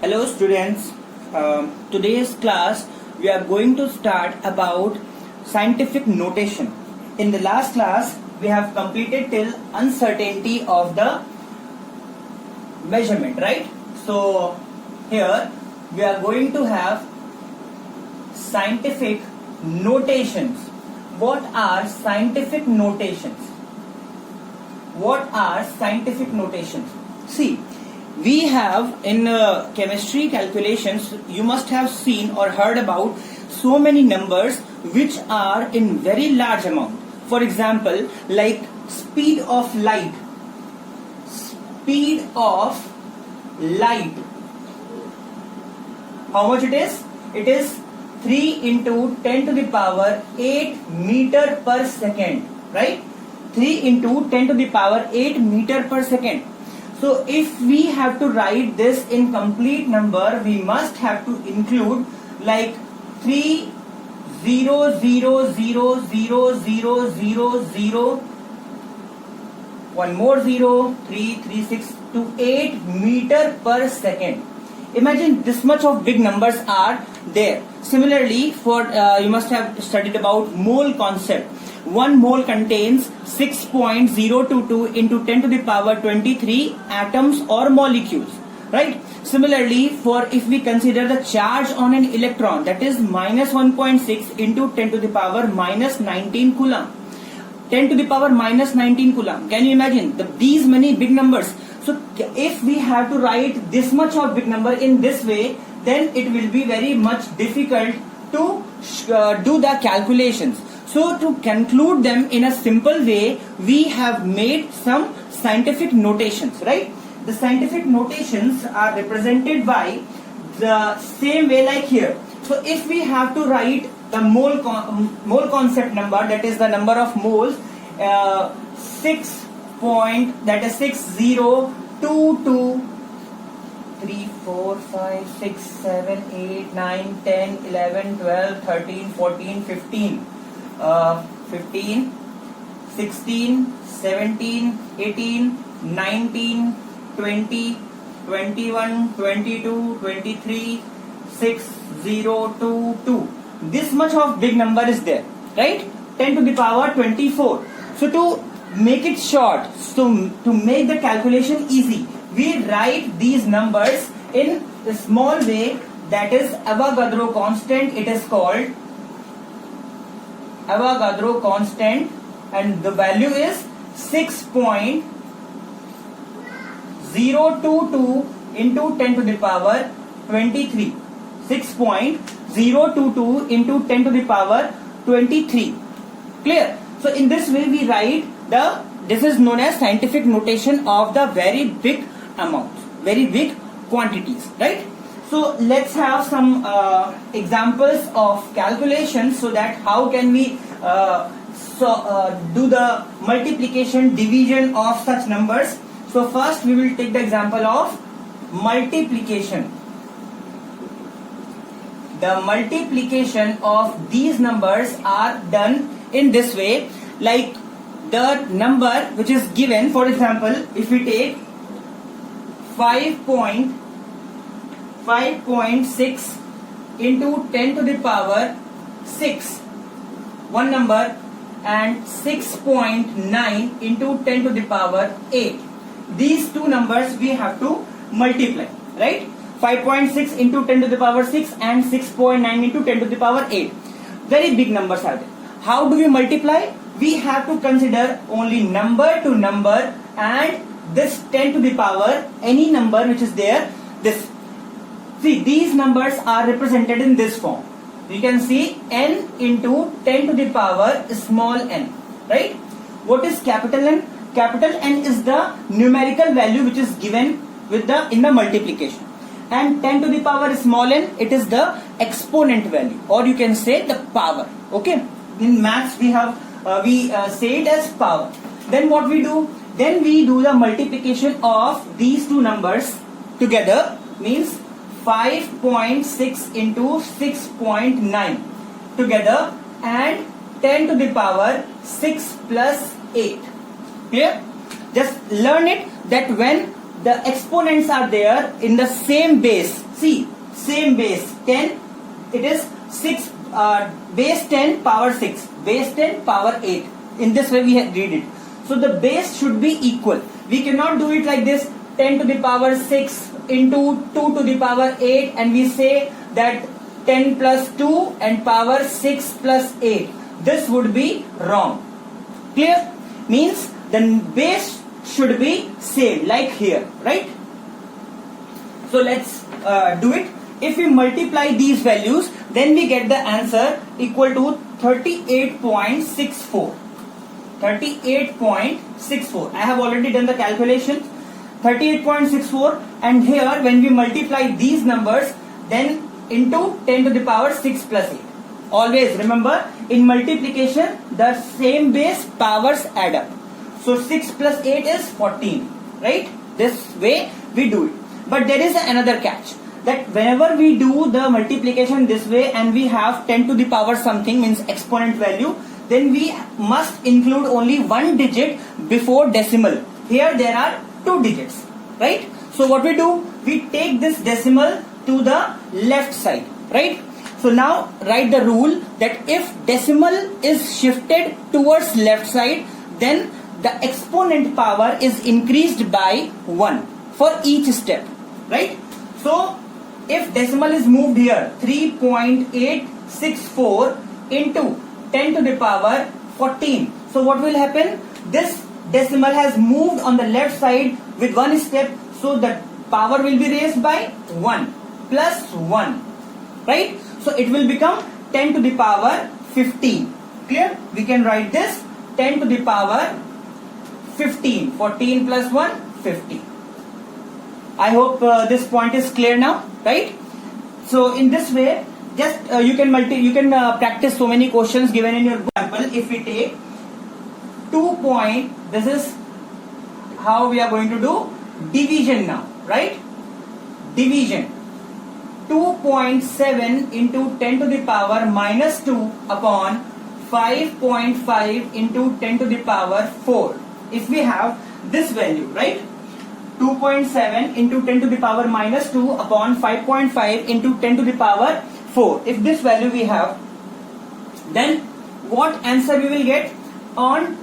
Hello students, today's class we are going to start about scientific notation. In the last class we have completed till uncertainty of the measurement, right? So here we are going to have scientific notations. What are scientific notations? What are scientific notations? See, we have in chemistry calculations, you must have seen or heard about so many numbers which are in very large amount. For example, like speed of light. Speed of light. How much it is? It is 3 into 10 to the power 8 meter per second, right? 3 into 10 to the power 8 meter per second. So if we have to write this in complete number, we must have to include like 3 0 0 0 0 0 0 0, one more 0, 3 3 6 to 8 meter per second. Imagine this much of big numbers are there. Similarly, for you must have studied about mole concept. 1 mole contains 6.022 into 10 to the power 23 atoms or molecules, right? Similarly, for if we consider the charge on an electron, that is minus 1.6 into 10 to the power minus 19 coulomb. 10 to the power minus 19 coulomb. Can you imagine these many big numbers? So if we have to write this much of big number in this way, then it will be very much difficult to do the calculations. So to conclude them in a simple way, we have made some scientific notations, right? The scientific notations are represented by the same way like here. So if we have to write the mole concept number, that is the number of moles, 6 point, that is 6022 3 4 5 6 7 8 9 10 11 12 13 14 15 15 16 17 18 19 20 21 22 23 6 0 2 2. This much of big number is there, right? 10 to the power 24. So to make it short, so to make the calculation easy, we write these numbers in a small way, that is Avogadro constant. It is called Avogadro constant, and the value is 6.022 into 10 to the power 23. 6.022 into 10 to the power 23. Clear? So in this way we write this is known as scientific notation of the very big amounts, very big quantities, right? So let's have some examples of calculations, so that how can we do the multiplication, division of such numbers. So first we will take the example of multiplication. The multiplication of these numbers are done in this way, like the number which is given. For example, if we take 5.6 into 10 to the power 6, one number, and 6.9 into 10 to the power 8. These two numbers we have to multiply, right? 5.6 into 10 to the power 6 and 6.9 into 10 to the power 8. Very big numbers are there. How do we multiply? We have to consider only number to number, and this 10 to the power, any number which is there, this. See, these numbers are represented in this form. You can see n into 10 to the power small n, right? What is capital N? Capital N is the numerical value which is given with in the multiplication. And 10 to the power small n, it is the exponent value, or you can say the power. Okay, in maths we have say it as power. Then what we do? Then we do the multiplication of these two numbers together, means 5.6 into 6.9 together, and 10 to the power 6 plus 8. Clear? Just learn it that when the exponents are there in the same base. See, same base 10, it is 6 base 10 power 6, base 10 power 8. In this way we read it. So the base should be equal. We cannot do it like this, 10 to the power 6 into 2 to the power 8, and we say that 10 plus 2 and power 6 plus 8. This would be wrong. Clear? Means the base should be same, like here, right? So let's do it. If we multiply these values, then we get the answer equal to 38.64. 38.64. I have already done the calculation. 38.64, and here when we multiply these numbers, then into 10 to the power 6 plus 8. Always remember, in multiplication the same base powers add up. So 6 plus 8 is 14, right? This way we do it. But there is another catch, that whenever we do the multiplication this way and we have 10 to the power something, means exponent value, then we must include only one digit before decimal. Here there are two digits, right? So what we do, we take this decimal to the left side, right? So now write the rule that if decimal is shifted towards left side, then the exponent power is increased by 1 for each step, right? So if decimal is moved here, 3.864 into 10 to the power 14. So what will happen? This decimal has moved on the left side with one step, so the power will be raised by 1 plus 1, right? So it will become 10 to the power 15. Clear? We can write this 10 to the power 15. 14 plus 1, 50. I hope this point is clear now, right? So in this way, just you can practice so many questions given in your example. If we take 2 point, this is how we are going to do division now, right? Division. 2.7 into 10 to the power minus 2 upon 5.5 into 10 to the power 4. If we have this value, right? 2.7 into 10 to the power minus 2 upon 5.5 into 10 to the power 4. If this value we have, then what answer we will get on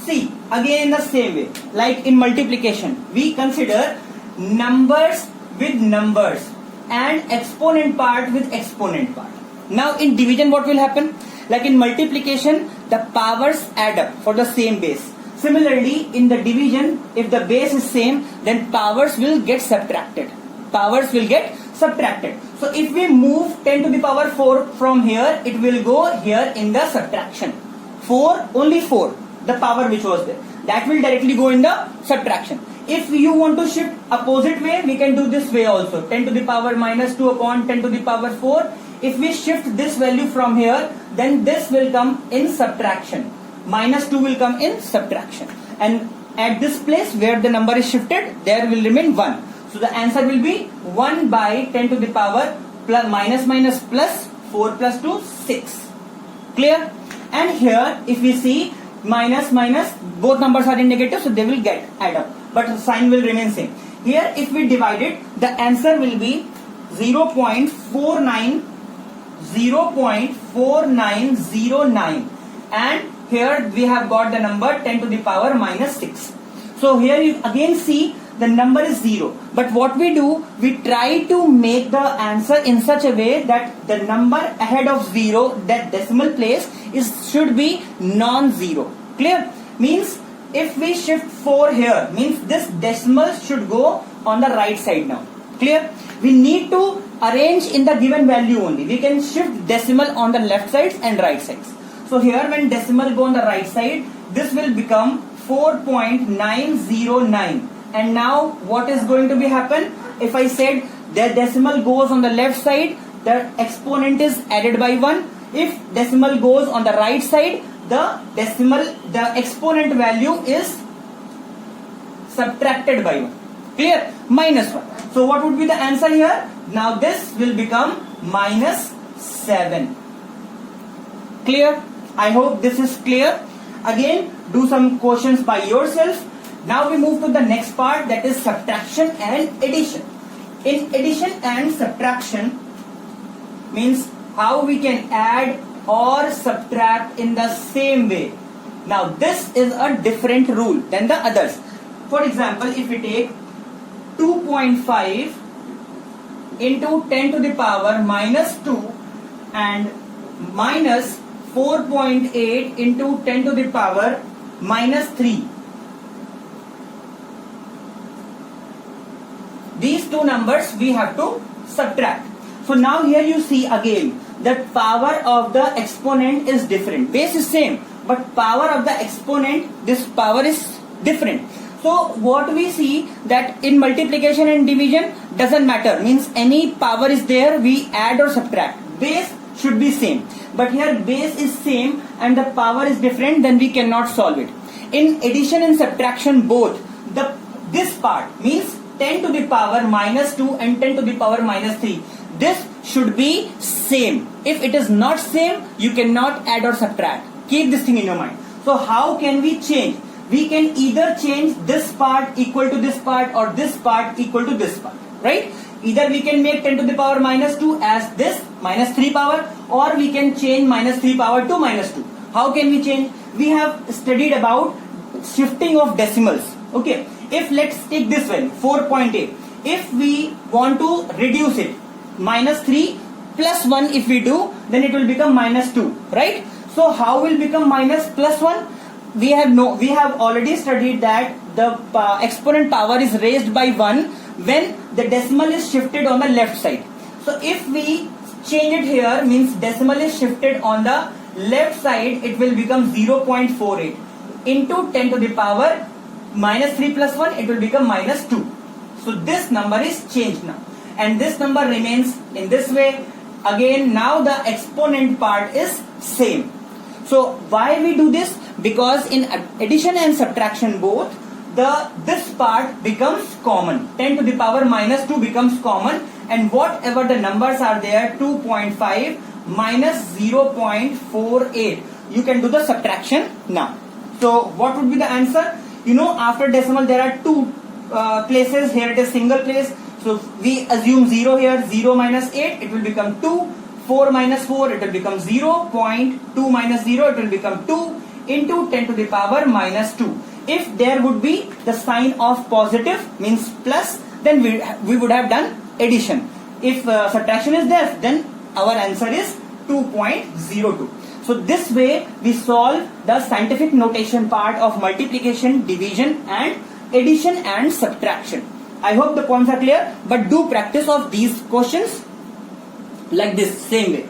C? Again in the same way, like in multiplication, we consider numbers with numbers and exponent part with exponent part. Now in division what will happen? Like in multiplication, the powers add up for the same base. Similarly, in the division, if the base is same, then powers will get subtracted. Powers will get subtracted. So if we move 10 to the power 4 from here, it will go here in the subtraction. 4, only 4, the power which was there, that will directly go in the subtraction. If you want to shift opposite way, we can do this way also. 10 to the power minus 2 upon 10 to the power 4. If we shift this value from here, then this will come in subtraction. Minus 2 will come in subtraction. And at this place where the number is shifted, there will remain 1. So the answer will be 1 by 10 to the power plus minus minus plus 4 plus 2, 6. Clear? And here if we see minus minus, both numbers are in negative, so they will get add up, but the sign will remain same. Here if we divide it, the answer will be 0.4909, and here we have got the number 10 to the power minus 6. So here you again see the number is 0, but what we do, we try to make the answer in such a way that the number ahead of 0, that decimal place, should be non-zero. Clear? Means if we shift 4 here, means this decimal should go on the right side now. Clear? We need to arrange in the given value only. We can shift decimal on the left sides and right sides. So here when decimal go on the right side, this will become 4.909. And now what is going to be happen? If I said the decimal goes on the left side, the exponent is added by 1. If decimal goes on the right side, the exponent value is subtracted by 1. Clear? Minus 1. So what would be the answer here? Now this will become minus 7. Clear? I hope this is clear. Again, do some questions by yourself. Now we move to the next part, that is subtraction and addition. In addition and subtraction means how we can add or subtract in the same way. Now this is a different rule than the others. For example, if we take 2.5 into 10 to the power minus 2 and minus 4.8 into 10 to the power minus 3. These two numbers we have to subtract. So now here you see again that power of the exponent is different. Base is same, but power of the exponent, this power is different. So what we see that in multiplication and division doesn't matter, means any power is there, we add or subtract. Base should be same, but here base is same and the power is different, then we cannot solve it. In addition and subtraction both, this part means 10 to the power minus 2 and 10 to the power minus 3. This should be same. If it is not same, you cannot add or subtract. Keep this thing in your mind. So how can we change? We can either change this part equal to this part or this part equal to this part, right? Either we can make 10 to the power minus 2 as this minus 3 power, or we can change minus 3 power to minus 2. How can we change? We have studied about shifting of decimals. Okay, if let's take this one 4.8, if we want to reduce it, minus 3 plus 1 if we do, then it will become minus 2, right? So how will become minus plus 1? We have already studied that the exponent power is raised by 1 when the decimal is shifted on the left side. So if we change it here, means decimal is shifted on the left side, it will become 0.48 into 10 to the power minus 3 plus 1, it will become minus 2. So this number is changed now, and this number remains in this way. Again, now the exponent part is same. So why we do this? Because in addition and subtraction both, this part becomes common. 10 to the power minus 2 becomes common, and whatever the numbers are there, 2.5 minus 0.48, you can do the subtraction now. So what would be the answer? You know, after decimal there are two places. Here it is single place, so we assume 0 here. 0 minus 8, it will become 2. 4 minus 4, it will become 0. 0.2 minus 0, it will become 2 into 10 to the power minus 2. If there would be the sign of positive, means plus, then we would have done addition. If subtraction is there, then our answer is 2.02. So this way we solve the scientific notation part of multiplication, division and addition and subtraction. I hope the points are clear, but do practice of these questions like this same way.